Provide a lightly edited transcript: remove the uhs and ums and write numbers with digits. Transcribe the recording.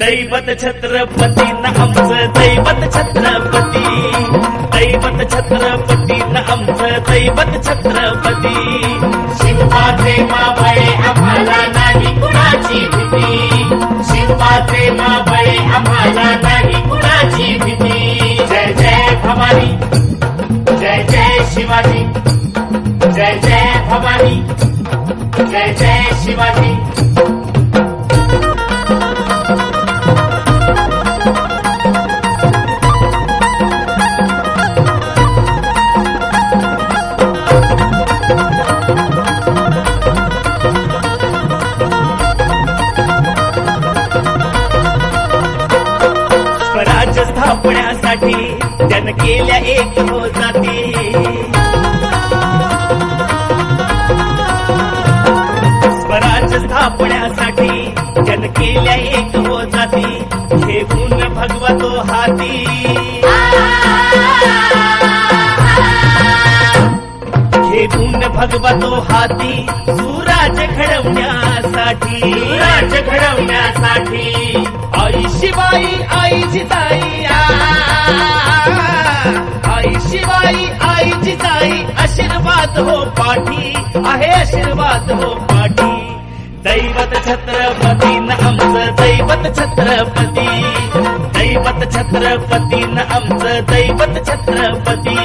दैवत छत्रपती न आमचं दैवत छत्रपती, दैवत छत्रपती न आमचं दैवत छत्रपती। शिवबाचे मावळे आम्हाला नाही कुणाची भीती, शिवबाचे मावळे आम्हाला नाही कुणाची भीती। जय जय भवानी, जय जय शिवाजी, जय जय भवानी, जय जय शिवाजी। स्वराज्य स्थापण्यासाठी त्यानं केल्या एक हो जाती, स्वराज्य स्थापण्यासाठी त्यानं केल्या एक हो जाती, घेऊन भगवा तो हाती, घेऊन भगवा तो हाती, सुराज्य घडवण्यासाठी, राज्य घडवण्यासाठी। आई शिवाई आई जिजाई, आई शिवाई आई जिजाई, आशीर्वाद हो पाठी, आहे आशीर्वाद हो पाठी। दैवत छत्रपती न आमचं दैवत छत्रपती, दैवत छत्रपती न आमचं दैवत छत्रपती।